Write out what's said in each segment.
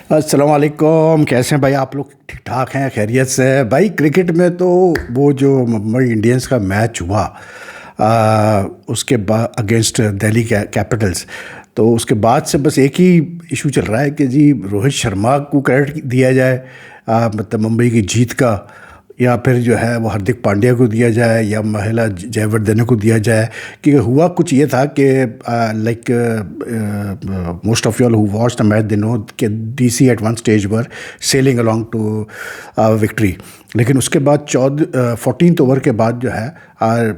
अस्सलाम वालेकुम। कैसे हैं भाई आप लोग? ठीक ठाक हैं? खैरियत से है भाई? क्रिकेट में तो वो जो मुंबई इंडियंस का मैच हुआ उसके बाद अगेंस्ट दिल्ली कैपिटल्स, तो उसके बाद से बस एक ही इशू चल रहा है कि जी रोहित शर्मा को क्रेडिट दिया जाए मतलब मुंबई की जीत का, या फिर जो है वो हार्दिक पांड्या को दिया जाए या महिला जयवर्धने को दिया जाए। कि हुआ कुछ ये था कि like most of you who watch the match they know कि DC at one stage were sailing along to victory, लेकिन उसके बाद 14th ओवर के बाद जो है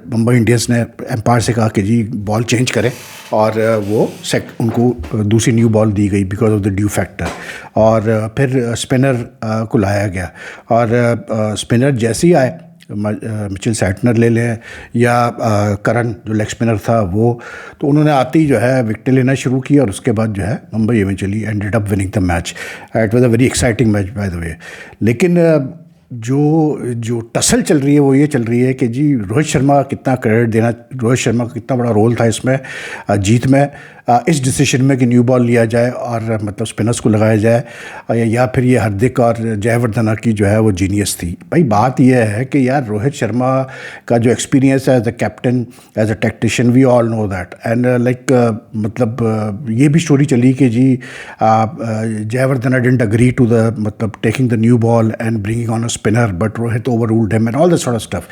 मुंबई इंडियंस ने एम्पायर से कहा कि जी बॉल चेंज करें, और वो उनको दूसरी न्यू बॉल दी गई because of the due factor, और फिर स्पिनर को लाया गया। और स्पिनर जैसे ही आए, मिचेल सैटनर ले लें या करन जो लेग स्पिनर था वो, तो उन्होंने आते ही जो है विकेट लेना शुरू किया, और उसके बाद जो है Mumbai eventually ended up winning the match. It was a very exciting match by the way. लेकिन जो जो टसल चल रही है वो ये चल रही है कि जी रोहित शर्मा का कितना क्रेडिट देना, रोहित शर्मा का कितना बड़ा रोल था इसमें जीत में, इस डिसीजन में कि न्यू बॉल लिया जाए और मतलब स्पिनर्स को लगाया जाए, या फिर ये हार्दिक और जयवर्धना की जो है वो जीनियस थी। भाई बात यह है कि यार रोहित शर्मा का जो एक्सपीरियंस है as a captain, as a tactician, we all know that, and like मतलब ये भी स्टोरी चली कि जी Jayawardene didn't agree to the मतलब taking the new ball and bringing on a spinner, but Rohit overruled him and all that sort of stuff.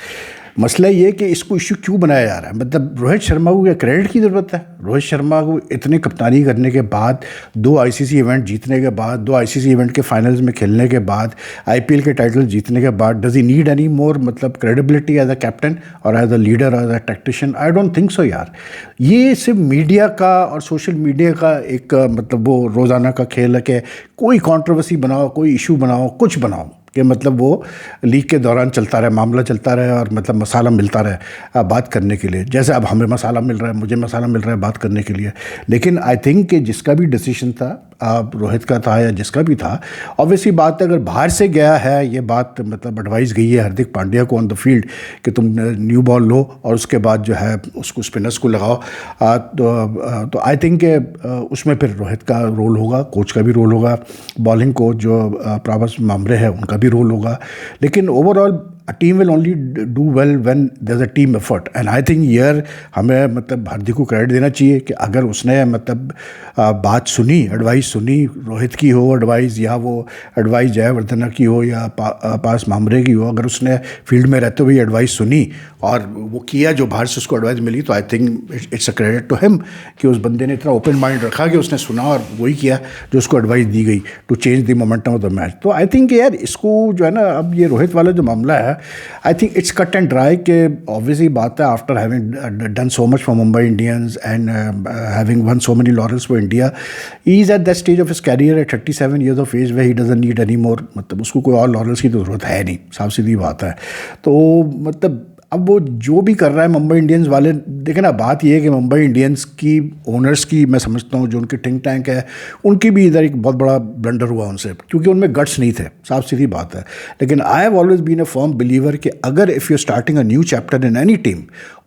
मसला ये कि इसको इशू क्यों बनाया जा रहा है? मतलब रोहित शर्मा को क्या क्रेडिट की ज़रूरत है? रोहित शर्मा को इतनी कप्तानी करने के बाद, 2 आईसीसी इवेंट जीतने के बाद, 2 आईसीसी इवेंट के फाइनल्स में खेलने के बाद, आईपीएल के टाइटल जीतने के बाद, does he need any more मतलब क्रेडिबिलिटी एज अ कैप्टन और as a leader, as a tactician? I don't think so यार। ये सिर्फ मीडिया का और सोशल मीडिया का एक मतलब वो रोज़ाना का खेल है कि कोई कॉन्ट्रोवर्सी बनाओ, कोई इशू बनाओ, कुछ बनाओ कि मतलब वो लीग के दौरान चलता रहे, मामला चलता रहे, और मतलब मसाला मिलता रहे बात करने के लिए। जैसे अब हमें मसाला मिल रहा है, मुझे मसाला मिल रहा है बात करने के लिए। लेकिन आई थिंक कि जिसका भी डिसीजन था, रोहित का था या जिसका भी था, ऑब्वियसली बात है अगर बाहर से गया है, ये बात मतलब एडवाइस गई है हार्दिक पांड्या को ऑन द फील्ड कि तुम न्यू बॉल लो और उसके बाद जो है उसको स्पिनर्स को लगाओ, तो आई थिंक उसमें फिर रोहित का रोल होगा, कोच का भी रोल होगा, बॉलिंग कोच जो प्रभास मामरे है उनका भी रोल होगा। लेकिन overall a team will only do well when there's a team effort, and I think here हमें मतलब हार्दिक को क्रेडिट देना चाहिए कि अगर उसने मतलब बात सुनी, एडवाइस सुनी, रोहित की हो एडवाइस या वो एडवाइस जयवर्धना की हो या पास मामरे की हो, अगर उसने फील्ड में रहते हुए एडवाइस सुनी और वो किया जो बाहर से उसको एडवाइस मिली, तो I think it's a credit to him कि उस बंदे ने इतना ओपन माइंड रखा कि उसने सुना और वही किया जो उसको एडवाइस दी गई to change the momentum of the match. तो आई थिंक यार इसको जो है ना, अब ये रोहित वाला जो मामला है, I think it's cut and dry कि ऑब्वियसली बात है, after having done so much for Mumbai Indians and having won so many laurels for India, he is at that stage of his career at 37 years of age way he doesn't need any more, मतलब उसको कोई और laurels की तो ज़रूरत है नहीं, साफ सीधी बात है। तो मतलब अब वो जो भी कर रहा है मुंबई इंडियंस वाले, देखें ना, बात ये है कि मुंबई इंडियंस की ओनर्स की मैं समझता हूँ, जो उनके थिंक टैंक है उनकी भी इधर एक बहुत बड़ा ब्लंडर हुआ उनसे, क्योंकि उनमें गट्स नहीं थे, साफ सीधी बात है। लेकिन I have always been a firm believer कि अगर if you starting a new chapter in any team,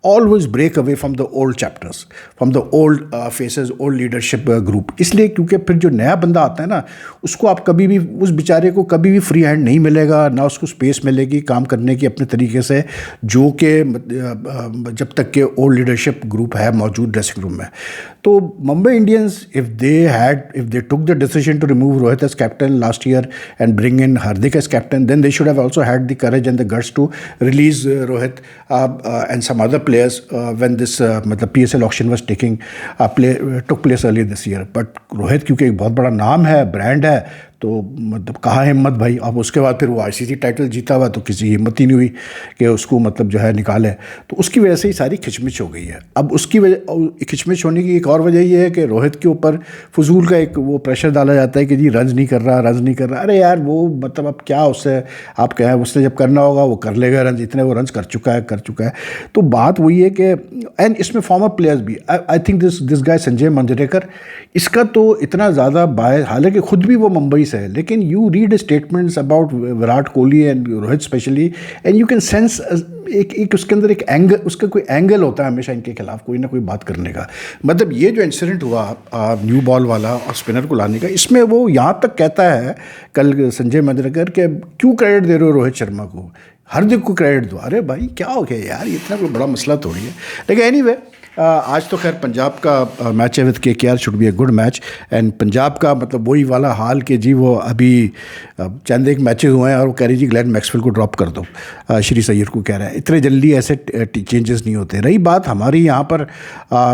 always break away from the old chapters, from the old faces, old leadership group. इसलिए क्योंकि फिर जो नया बंदा आता है ना, उसको आप कभी भी, उस बेचारे को कभी भी फ्री हैंड नहीं मिलेगा, ना उसको स्पेस मिलेगी काम करने की अपने तरीके से, जो कि जब तक के ओल्ड लीडरशिप ग्रुप है मौजूद ड्रेसिंग रूम में। तो Mumbai Indians if they took the decision to remove Rohit as captain last year and bring in Hardik as captain, then they should have also had the courage and the guts to release Rohit and some other players when this मतलब PSL auction was took place earlier this year, but Rohit क्योंकि एक बहुत बड़ा नाम है, brand है, तो मतलब कहाँ हिम्मत भाई। अब उसके बाद फिर वो आईसीसी टाइटल जीता हुआ, तो किसी हिम्मत ही नहीं हुई कि उसको मतलब जो है निकाले, तो उसकी वजह से ही सारी खिचमिच हो गई है। अब उसकी वजह, खिचमिच होने की एक और वजह ये है कि रोहित के ऊपर फजूल का एक वो प्रेशर डाला जाता है कि जी रन्स नहीं कर रहा, रन्स नहीं कर रहा। अरे यार वो मतलब अब क्या उससे आप कहें, उसने जब करना होगा वो कर लेगा रन्स, इतने वो रन्स कर चुका है। तो बात वही है कि एंड इसमें फॉर्मर प्लेयर्स भी, आई think this guy Sanjay Manjrekar, इसका तो इतना ज़्यादा बाय, हालांकि खुद भी वो मुंबई से है, लेकिन you read statements about Virat Kohli and Rohit specially, and you can sense एक उसके अंदर एक एंगल, उसका कोई एंगल होता है हमेशा इनके खिलाफ कोई ना कोई बात करने का। मतलब ये जो इंसिडेंट हुआ न्यू बॉल वाला और स्पिनर को लाने का, इसमें वो यहाँ तक कहता है कल संजय मंजरेकर के क्यों क्रेडिट दे रहे हो रोहित शर्मा को, हार्दिक को क्रेडिट दो। अरे भाई क्या हो गया यार, इतना कोई बड़ा मसला थोड़ी है। लेकिन एनीवे आज तो खैर पंजाब का मैच है with KKR, should be a good match. And Punjab का मतलब वही वाला हाल कि जी वो अभी चंद एक मैचेस हुए हैं और वो कह रही जी ग्लेन मैक्सवेल को ड्रॉप कर दो, श्री सैयद को कह रहा है। इतने जल्दी ऐसे चेंजेस नहीं होते। रही बात हमारी यहाँ पर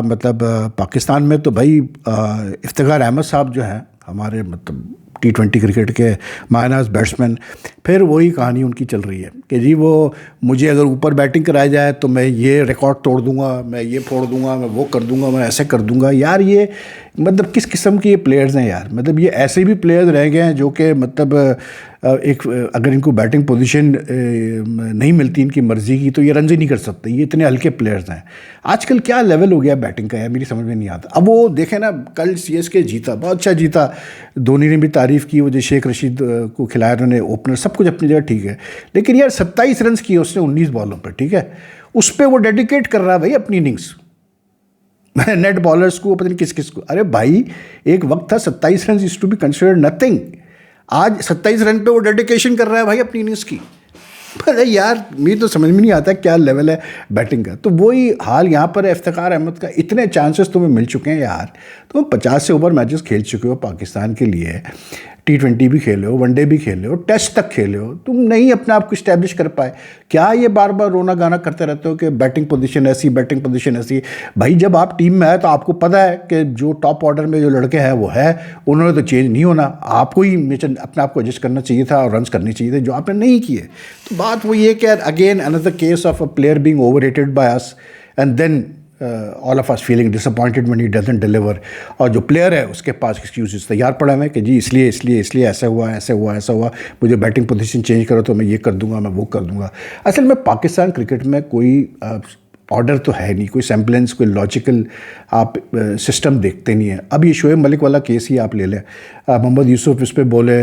मतलब पाकिस्तान में, तो भाई इफ्तिखार अहमद साहब जो हैं हमारे मतलब T20 क्रिकेट के मायनाज बैट्समैन, फिर वही कहानी उनकी चल रही है कि जी वो मुझे अगर ऊपर बैटिंग कराई जाए तो मैं ये रिकॉर्ड तोड़ दूंगा, मैं ये फोड़ दूंगा, मैं वो कर दूंगा, मैं ऐसे कर दूंगा। यार ये मतलब किस किस्म के ये प्लेयर्स हैं यार। मतलब ये ऐसे भी प्लेयर्स रह गए हैं जो कि मतलब एक अगर इनको बैटिंग पोजीशन नहीं मिलती इनकी मर्ज़ी की तो ये रन ही नहीं कर सकते। ये इतने हल्के प्लेयर्स हैं। आजकल क्या लेवल हो गया बैटिंग का यार, मेरी समझ में नहीं आता। अब वो देखें ना, कल CSK जीता, बहुत अच्छा जीता, धोनी ने भी तारीफ़ की, वो जो शेख रशीद को खिलाया उन्होंने ओपनर, सब कुछ अपनी जगह ठीक है। लेकिन यार 27 रन किए उसने 19 बॉलों पर, ठीक है, उस पर वो डेडिकेट कर रहा है भाई अपनी इनिंग्स नेट बॉलर्स को, पता नहीं किस किस को। अरे भाई एक वक्त था 27 run used to be considered nothing, आज 27 रन पे वो डेडिकेशन कर रहा है भाई अपनी इनिंग्स की। अरे यार मेरी तो समझ में नहीं आता क्या लेवल है बैटिंग का। तो वही हाल यहाँ पर है इफ्तिखार अहमद का। इतने चांसेस तुम्हें मिल चुके हैं यार, तुम 50 से ऊपर मैचेस खेल चुके हो पाकिस्तान के लिए, T20 भी खेले हो, वनडे भी खेले हो, टेस्ट तक खेले हो, तुम नहीं अपने आप को इस्टेब्लिश कर पाए। क्या ये बार बार रोना गाना करते रहते हो कि बैटिंग पोजीशन ऐसी, बैटिंग पोजीशन ऐसी। भाई जब आप टीम में आए तो आपको पता है कि जो टॉप ऑर्डर में जो लड़के हैं वो है, उन्होंने तो चेंज नहीं होना, आपको ही अपने आप को एडजस्ट करना चाहिए था और रन्स करने चाहिए थे, जो आपने नहीं किए। तो बात वो ये कि again another case of a player being overrated by us and then all of us feeling disappointed when he doesn't deliver. और जो प्लेयर है उसके पास एक्सक्यूजेस तैयार पड़ा है कि जी इसलिए ऐसा हुआ, ऐसा हुआ, ऐसा हुआ, मुझे बैटिंग पोजीशन चेंज करो तो मैं ये कर दूंगा, मैं वो कर दूंगा। असल में पाकिस्तान क्रिकेट में कोई ऑर्डर तो है नहीं, कोई सेम्पलेंस, कोई लॉजिकल आप सिस्टम देखते नहीं है। अब ये शोएब मलिक वाला केस ही आप ले लें, मोहम्मद यूसुफ इस पर बोले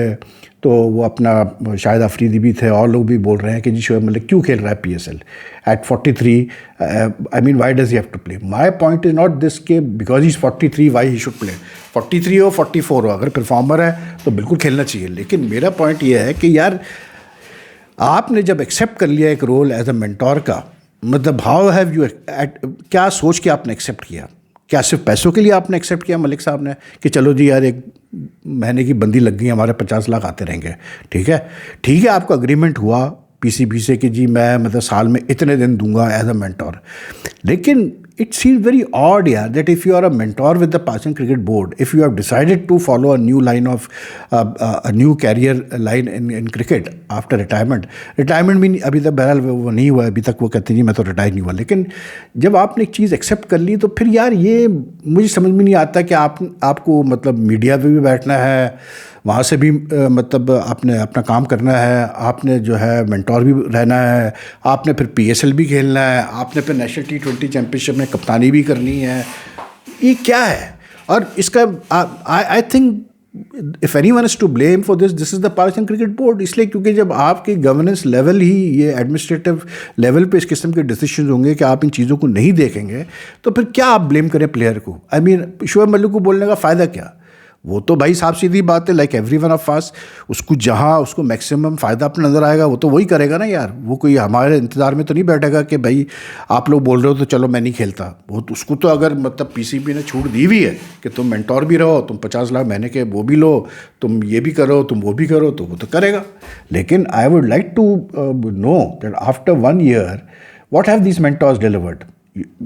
तो वो अपना शाहिद अफरीदी भी थे और लोग भी बोल रहे हैं कि जी शोएब मलिक क्यों खेल रहा है PSL at 43, I mean why does he have to play. My point is not this के because he is 43 why he should play. 43 हो 44 हो, अगर परफॉर्मर है तो बिल्कुल खेलना चाहिए। लेकिन मेरा पॉइंट ये है कि यार आपने जब एक्सेप्ट कर लिया एक रोल एज अ मेंटोर का, मतलब हाउ हैव यू, क्या सोच के आपने एक्सेप्ट किया? क्या सिर्फ पैसों के लिए आपने एक्सेप्ट किया मलिक साहब ने कि चलो जी यार एक महीने की बंदी लग गई, हमारे 50 लाख आते रहेंगे, ठीक है आपका अग्रीमेंट हुआ PCB से कि जी मैं मतलब साल में इतने दिन दूंगा एज अ मेंटोर। लेकिन it seems very odd यार that if you are a mentor with the Pakistan Cricket Board, if you have decided to follow a new line of a new career line in cricket after retirement भी अभी तक बहरहाल वो नहीं हुआ, अभी तक वो कहते हैं मैं तो रिटायर नहीं हुआ। लेकिन जब आपने एक चीज़ एक्सेप्ट कर ली तो फिर यार ये मुझे समझ में नहीं आता कि आपको मतलब मीडिया पे भी बैठना है, वहाँ से भी मतलब आपने अपना काम करना है, आपने जो है मेंटोर भी रहना है, आपने फिर PSL भी खेलना है, आपने फिर नेशनल T20 चैम्पियनशिप में कप्तानी भी करनी है। ये क्या है? और इसका I think if anyone is to blame for this is the Pakistan cricket board. इसलिए क्योंकि जब आपकी गवर्नेंस लेवल ही ये एडमिनिस्ट्रेटिव लेवल पे इस किस्म के डिसीजन होंगे कि आप इन चीज़ों को नहीं देखेंगे, तो फिर क्या आप ब्लेम करें प्लेयर को? आई मीन शोएब मलिक को बोलने का फ़ायदा क्या? वो तो भाई साफ सीधी बात है, लाइक एवरीवन ऑफ अस, उसको जहाँ उसको मैक्सिमम फ़ायदा अपना नज़र आएगा वो तो वही करेगा ना यार। वो कोई हमारे इंतज़ार में तो नहीं बैठेगा कि भाई आप लोग बोल रहे हो तो चलो मैं नहीं खेलता। वो तो उसको तो अगर मतलब PCB ने छूट दी हुई है कि तुम मेंटोर भी रहो, तुम 50 लाख महीने के वो भी लो, तुम ये भी करो, तुम वो भी करो, तो वो तो करेगा। लेकिन I would like to know that after 1 year what have these mentors delivered?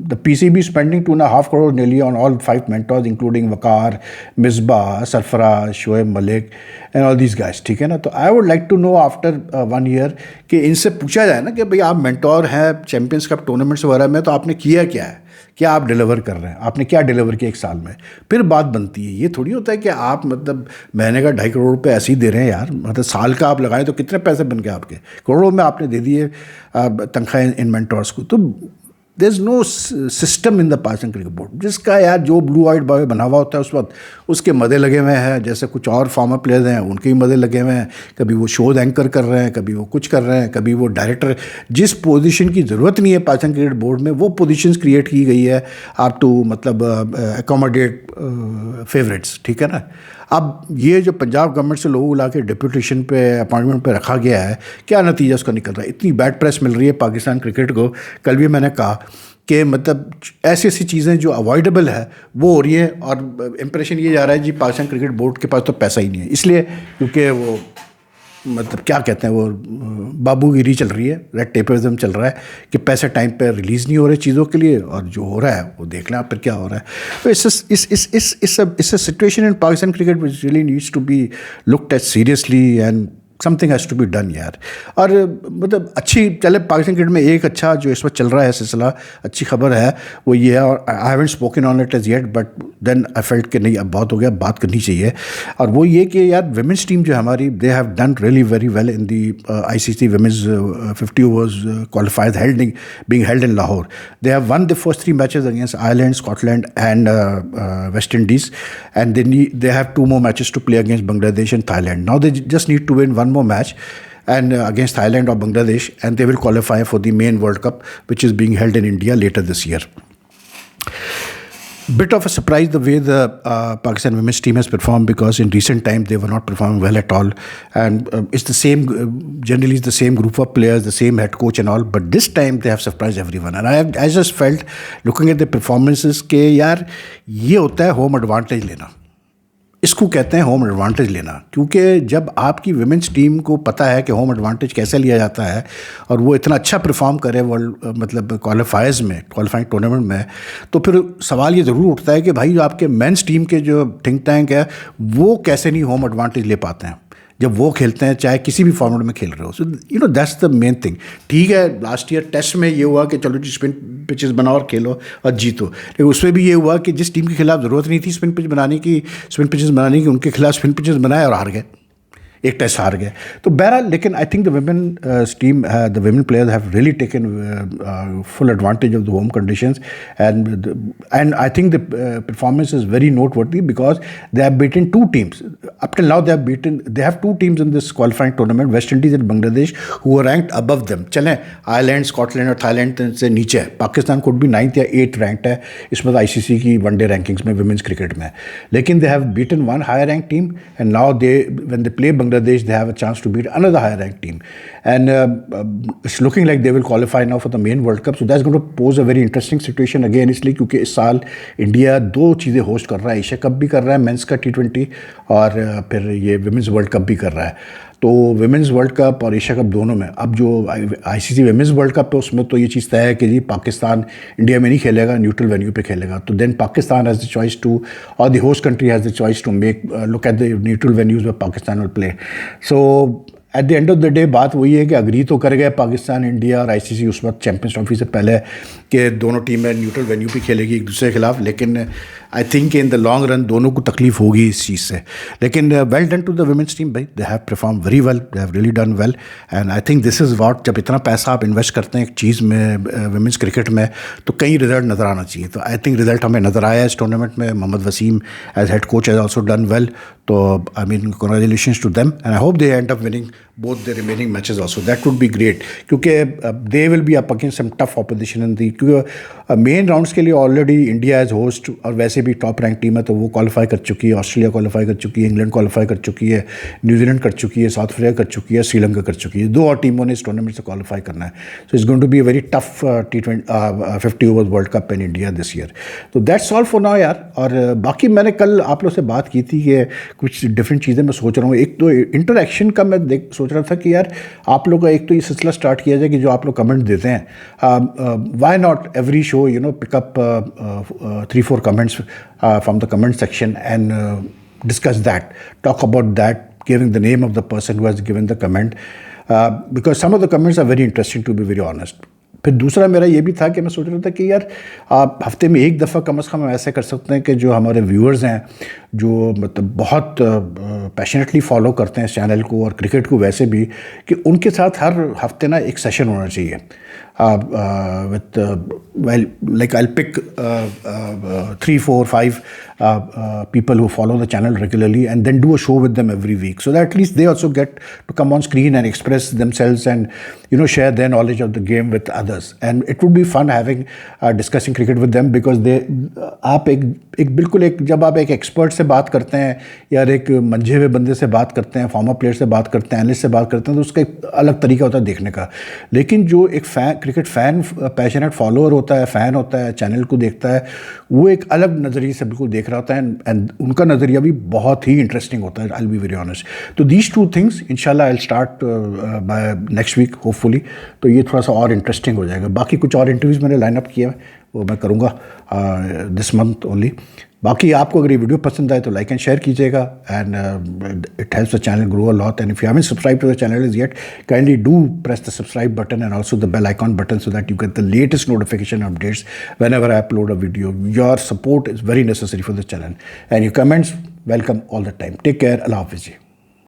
The PCB spending 2.5 crore nearly on all 5 mentors including Waqar, Misbah, Sarfaraz, Shoaib Malik and all these guys, ठीक है ना। तो I would like to know after 1 year कि इनसे पूछा जाए ना कि भाई आप मेंटोर हैं चैम्पियंस कप टूर्नामेंट्स वगैरह में, तो आपने किया क्या है, क्या आप डिलीवर कर रहे हैं, आपने क्या डिलीवर किया 1 साल में, फिर बात बनती है। ये थोड़ी होता है कि आप मतलब महीने का 2.5 करोड़ रुपये ऐसे ही दे रहे हैं यार। मतलब साल का आप लगाएं तो कितने पैसे बन गए आपके, करोड़ों में आपने दे दिए तनख्वाह इन मेंटोर्स को। तो there is no system in the Pakistan cricket board, जिसका यार जो ब्लू आइड बॉय बना हुआ होता है उस वक्त उसके मदे लगे हुए हैं, जैसे कुछ और फॉर्मर प्लेयर्स हैं उनके ही मदे लगे हुए हैं, कभी वो शोज एंकर कर रहे हैं, कभी वो कुछ कर रहे हैं, कभी वो डायरेक्टर, जिस पोजीशन की ज़रूरत नहीं है पाकिस्तान क्रिकेट बोर्ड में वो पोजीशंस क्रिएट की गई है आप टू मतलब अकोमोडेट फेवरेट्स, ठीक है ना। अब ये जो पंजाब गवर्नमेंट से लोगों को ला के डिप्यूटेशन पे अपॉइंटमेंट पे रखा गया है, क्या नतीजा उसका निकल रहा है, इतनी बैड प्रेस मिल रही है पाकिस्तान क्रिकेट को। कल भी मैंने कहा कि मतलब ऐसी ऐसी चीज़ें जो अवॉइडेबल है वो हो रही है, और इम्प्रेशन ये जा रहा है जी पाकिस्तान क्रिकेट बोर्ड के पास तो पैसा ही नहीं है, इसलिए क्योंकि वो मतलब क्या कहते हैं वो बाबूगिरी चल रही है, रेड टेपिज्म चल रहा है कि पैसे टाइम पे रिलीज़ नहीं हो रहे चीज़ों के लिए, और जो हो रहा है वो देख लें आप फिर क्या हो रहा है। तो इस situation in Pakistan cricket which really needs to be looked at seriously and something has to be done यार। और मतलब अच्छी चले पाकिस्तान क्रिकेट में एक अच्छा जो इस वक्त चल रहा है सिलसिला, अच्छी खबर है वो ये है, और I haven't spoken on it as yet but then I felt कि नहीं अब बहुत हो गया, बात करनी चाहिए। और वो ये कि यार विमेंस टीम जो है हमारी, they have done really very well in the ICC women's 50 overs क्वालिफायर्स being held in Lahore. They have won the first 3 matches against Ireland, Scotland and West Indies, and they have 2 more matches to play against Bangladesh and Thailand. Now they just need to win 1 more match and against Thailand or Bangladesh, and they will qualify for the main World Cup which is being held in India later this year. Bit of a surprise the way the Pakistan women's team has performed, because in recent times they were not performing well at all, and it's the same generally it's the same group of players, the same head coach and all, but this time they have surprised everyone, and I just felt looking at the performances के यार ये होता है home advantage लेना, इसको कहते हैं home advantage लेना। क्योंकि जब आपकी विमेंस टीम को पता है कि होम एडवांटेज कैसे लिया जाता है और वो इतना अच्छा परफॉर्म करे वर्ल्ड मतलब क्वालिफाइंग टूर्नामेंट में, तो फिर सवाल ये ज़रूर उठता है कि भाई आपके मेंस टीम के जो थिंक टैंक है वो कैसे नहीं होम एडवांटेज ले पाते हैं जब वो खेलते हैं, चाहे किसी भी फॉर्मेट में खेल रहे हो। So you know that's the main thing. ठीक है लास्ट ईयर टेस्ट में ये हुआ कि चलो जी स्पिन पिचेस बनाओ और खेलो और जीतो, लेकिन उसमें भी ये हुआ कि जिस टीम के खिलाफ ज़रूरत नहीं थी स्पिन पिचेस बनाने की उनके खिलाफ स्पिन पिचेस बनाए और हार गए, एक टेस्ट हार गए। तो बहरहाल लेकिन I think the women players have really taken full advantage of the home conditions, and I think the performance is very noteworthy because they have beaten 2 teams. Up till now they have 2 teams in this qualifying tournament, West Indies and Bangladesh, who are ranked above them. चलें Ireland, Scotland और Thailand से नीचे है, पाकिस्तान खुद भी 9th या 8th ranked है इसमें ICC की वनडे रैंकिंग्स में विमेंस क्रिकेट में, लेकिन they have beaten 1 higher ranked team, and now when they play Bangladesh, they have a chance to beat another higher ranked team, and it's looking like they will qualify now for the main World Cup. So that's going to pose a very interesting situation again, इसलिए क्योंकि इस साल India 2 चीज़ें host कर रहा है, Asia cup भी कर रहा है मेंस का T20 और फिर ये विमेंस वर्ल्ड कप भी कर रहा है। तो विमेंस वर्ल्ड कप और एशिया कप दोनों में अब जो ICC विमेंस वर्ल्ड कप है उसमें तो ये चीज़ तय है कि जी पाकिस्तान इंडिया में नहीं खेलेगा, न्यूट्रल वेन्यू पे खेलेगा। तो then Pakistan has the choice to, और the host country has the choice to make look at the neutral venues में Pakistan will play. So at the end of the day बात वही है कि अग्री तो कर गए पाकिस्तान, इंडिया और ICC उस वक्त चैम्पियंस ट्रॉफी से पहले कि दोनों टीमें न्यूट्रल वेन्यू पे खेलेगी एक दूसरे के खिलाफ, लेकिन I think in the long run दोनों को तकलीफ होगी इस चीज़ से। लेकिन well done to the women's team भाई, they have perform very well, they have really done well, and I think this is what, जब इतना पैसा आप इन्वेस्ट करते हैं एक चीज़ में वुमेन्स क्रिकेट में तो कई रिजल्ट नज़र आना चाहिए। तो आई थिंक रिजल्ट हमें नज़र आया इस टूर्नामेंट में। Mohammad Waseem as head coach has also done well, तो I mean congratulations to them, and I hope they end up winning both the remaining matches also. That would be great क्योंकि they will be up against some tough opposition in the, क्योंकि main rounds के लिए already India as host और वैसे भी top rank team है तो वो क्वालिफाई कर चुकी है, ऑस्ट्रेलिया क्वालिफाई कर चुकी है, इंग्लैंड क्वालिफाई कर चुकी है, न्यूजीलैंड कर चुकी है, साउथ अफ्रीका कर चुकी है, श्रीलंका कर चुकी है। 2 और टीमों ने इस टूर्नामेंट से क्वालिफाई करना है। So it's going to be a very tough T20 50 over world cup in India this year. तो दैट्स ऑल फॉर नाउ यार। और बाकी मैंने कल आप लोग से बात की थी कि कुछ डिफरेंट चीज़ें मैं सोच रहा हूँ। एक तो इंटरेक्शन का मैं सोच रहा था कि यार आप लोग का एक तो ये सिलसिला स्टार्ट किया जाए कि जो आप लोग कमेंट देते हैं, why not every show you know pick up 3-4 comments from the comment section and discuss that, talk about that, giving the name of the person who has given the comment, because some of the comments are very interesting to be very honest. फिर दूसरा मेरा ये भी था कि मैं सोच रहा था कि यार आप हफ्ते में एक दफ़ा कम से कम ऐसे कर सकते हैं कि जो हमारे व्यूअर्स हैं जो मतलब बहुत पैशनेटली फॉलो करते हैं इस चैनल को और क्रिकेट को वैसे भी, कि उनके साथ हर हफ्ते ना एक सेशन होना चाहिए। with well, like I'll pick 3, 4, 5 people who follow the channel regularly, and then do a show with them every week, so that at least they also get to come on screen and express themselves and share their knowledge of the game with others. And it would be fun having discussing cricket with them, because आप एक बिल्कुल एक जब आप एक expert से बात करते हैं या एक मंझे हुए बंदे से बात करते हैं, फॉर्मर प्लेयर से बात करते हैं, एनालिस्ट से बात करते हैं, तो उसका एक अलग तरीका होता है देखने का। लेकिन जो एक क्रिकेट फ़ैन, पैशनेट फॉलोअर होता है, फ़ैन होता है, चैनल को देखता है, वो एक अलग नज़रिए से बिल्कुल देख रहा होता है, एंड उनका नज़रिया भी बहुत ही इंटरेस्टिंग होता है। I will be very honest. तो दीज 2 थिंग्स इंशाल्लाह I will start by next week hopefully, तो ये थोड़ा सा और इंटरेस्टिंग हो जाएगा। बाकी कुछ और इंटरव्यूज़ मैंने लाइन अप किया है, वो मैं करूँगा दिस मंथ ओनली। बाकी आपको अगर ये वीडियो पसंद आए तो लाइक एंड शेयर कीजिएगा, and it helps the channel grow a lot. And if you haven't subscribe to the channel is yet, kindly do press the subscribe button and also the bell icon button, so that you get the latest notification updates whenever I upload a video. Your support is very necessary for the channel, and your comments welcome all the time. Take care. Allah Hafiz.